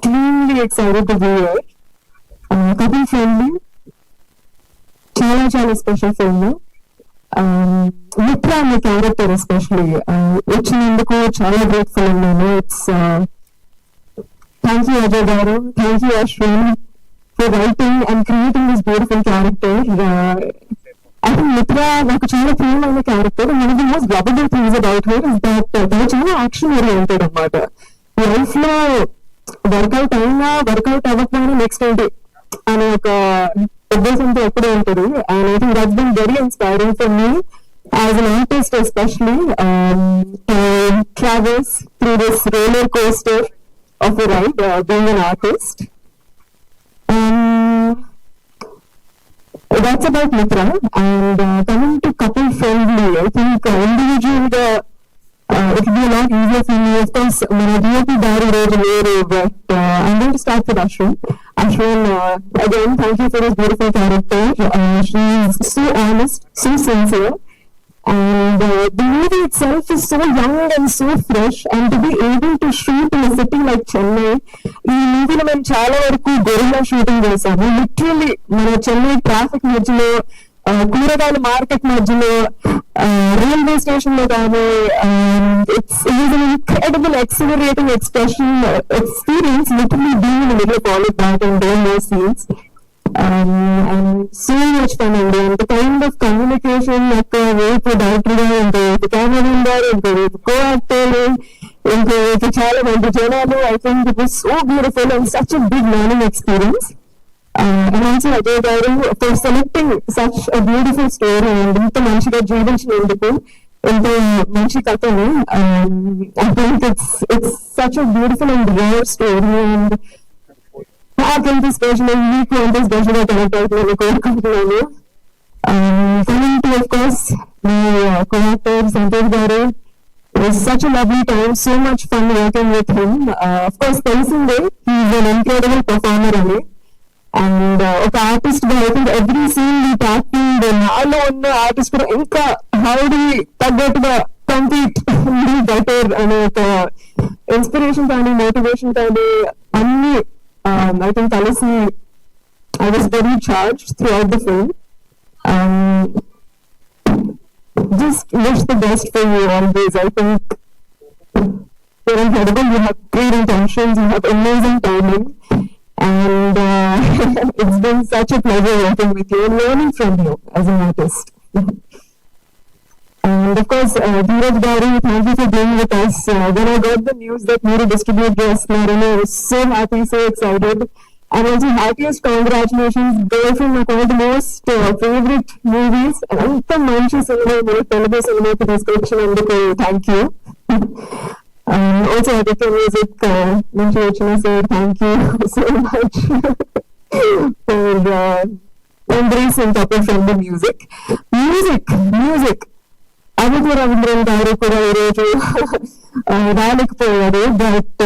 extremely excited to be here. Couple friendly, చాలా special film. మిత్ర అనే క్యారెక్టర్ ఎస్పెషలీ వచ్చినందుకు చాలా గ్రేట్ఫుల్ ఉన్నాను. ఇట్స్ థ్యాంక్ యూ అజయ్ గారు, thank you Ashwin for writing and creating this beautiful character. I think Mitra నాకు చాలా ప్రియమైన character. One of the most lovable things about her is that తను చాలా యాక్షన్ ఓరియంటెడ్ అన్నమాట. లైఫ్ లో వర్కౌట్ అయినా వర్కౌట్ అవ్వకపోయినా నెక్స్ట్ ఏంటి అనే ఒక ఉద్దేశంతో ఎప్పుడూ ఉంటుంది. And I think that's been very inspiring for me as an artist especially to travels through this roller coaster of a ride being an artist. That's about Mitra. And coming to couple friendly, I think individually it will be a lot easier for me. Of course, my DOP diary wrote a layer, but I'm going to start with Ashwin. Ashwin, again, thank you for this beautiful character. She's so honest, so sincere. And the movie itself is so young and so fresh, and to be able to shoot in a city like Chennai, ఈ మూవీలో మేము చాలా వరకు gorilla shooting చేసాము. Literally మన Chennai traffic మధ్యలో, కూరగాయల market మధ్యలో, రైల్వే స్టేషన్ లో కానీ, it's an incredible exhilarating experience literally being in the middle of all of that and doing those scenes. And so much fun అండి. And the kind of communication ఒక వైపు director గా, ఇంకో వైపు cameraman గారు, ఇంకో వైపు కో యాక్టర్లు, ఇంకో వైపు చాలా మంది జనాలు. I think it was so beautiful and such a big learning experience. And also Ajay garu for selecting such a beautiful story and ఇంత మంచిగా జీవించినందుకు, ఇంత మంచి కథను. I think it's such a beautiful and rare story, and నాకంటే special, మీకు అంటే special గా connect అవుతుందని కోరుకుంటున్నాను. Coming to, of course, my co-actor Santosh garu, it was such a lovely time, so much fun working with him. Of course, తెలిసిందే, he's an incredible performer అని. And ఒక artist గా I think every scene ఈ acting నాలో ఉన్న artist కూడా ఇంకా హౌడీ తగ్గట్టుగా కంప్లీట్ బెటర్ అనే ఒక ఇన్స్పిరేషన్ కానీ, మోటివేషన్ కానీ అన్ని I think కలిసి I was very charged throughout the film. Just wish the best for you always. I think you're incredible. You have great intentions. You have amazing timing. And it's been such a pleasure working with you and learning from you as an artist. And of course, Dheeraj garu, thank you for being with us. When I got the news that Meeru distribute Narine, I was so happy, so excited. And also happiest congratulations. Girl from one of the most favorite movies. And anta manchi cinema, mere Telugu cinema ki తీసుకొచ్చినందుకు thank you. Also Aditya Music నుంచి వచ్చిన sir, thank you so much for embracing couple friendly music. Aditya Ravindran గారు కూడా ఈరోజు రాలేకపోయారు. But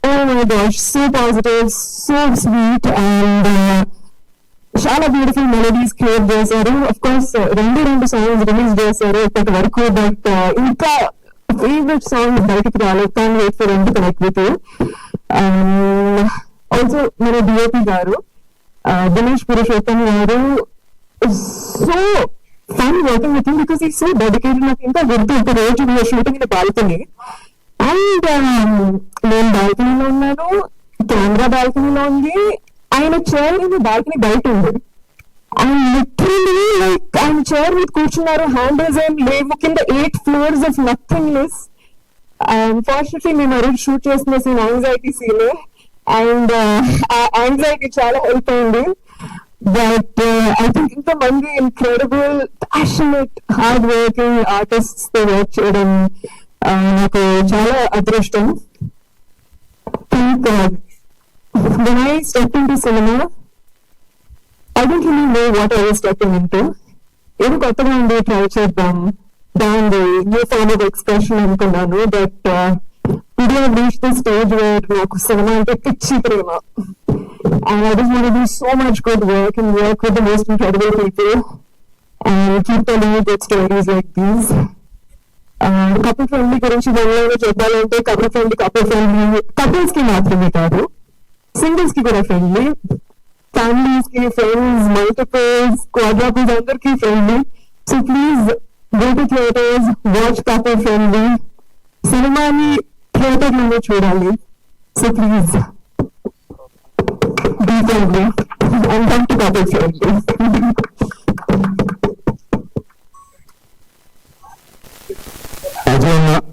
oh my gosh, so positive, so sweet and చాలా beautiful melodies create చేశారు. Of course రెండు songs release చేశారు ఇప్పటి వరకు. బట్ ఇంకా ఫేవరెట్ సాంగ్ బయటకు రాలేదు. Can wait for them to connect with you. Also మన డిఓపి గారు దినేష్ పురుషోత్తం గారు, so fun working with him because he's so dedicated. నాకు ఇంకా గుర్తు, ఒక రోజు we're shooting in balcony and నేను బాల్కనీలో ఉన్నాను, కెమెరా బాల్కనీలో ఉంది, ఆయన చైర్ మీద బాల్కనీ బయట ఉంది. అండ్ లిటరలీ లైక్ ఆయన చైర్ మీద కూర్చున్నారు, హ్యాండిల్స్ ఏం లేవు, కింద 8 floors ఆఫ్ నథింగ్నెస్. అన్ఫార్చునేట్లీ మేము అరుణ్ షూట్ చేసిన సీన్ యాంగ్జైటీ సీన్, అండ్ ఆ యాంగ్జైటీ చాలా హెల్ప్ అయింది. But I think ఇంతమంది incredible, passionate, hard working artists తో వర్క్ చేయడం నాకు చాలా అదృష్టం. When I stepped into cinema, I didn't really know what I was stepping into. ఏదో కొత్తగా ఉంది, ట్రై చేద్దాం, బాగుంది, న్యూ ఫార్మ్ ఆఫ్ ఎక్స్ప్రెషన్ అనుకున్నాను. But today I've reached the stage where నాకు సినిమా అంటే పిచ్చి ప్రేమ. And I just want to do so much good work and work with the most incredible people and keep telling you good stories like these. Couple friendly గురించి చెప్పాలంటే couple friendly couples కి మాత్రమే కాదు, singles కి కూడా friendly, families కి, friends, multiples, క్వాడ్రాపుల్స్ అందరికి friendly. So please go to theatres, watch couple friendly. సినిమాని థియేటర్ లోనే చూడాలి. So please be friendly and come to couple friendly. Ajay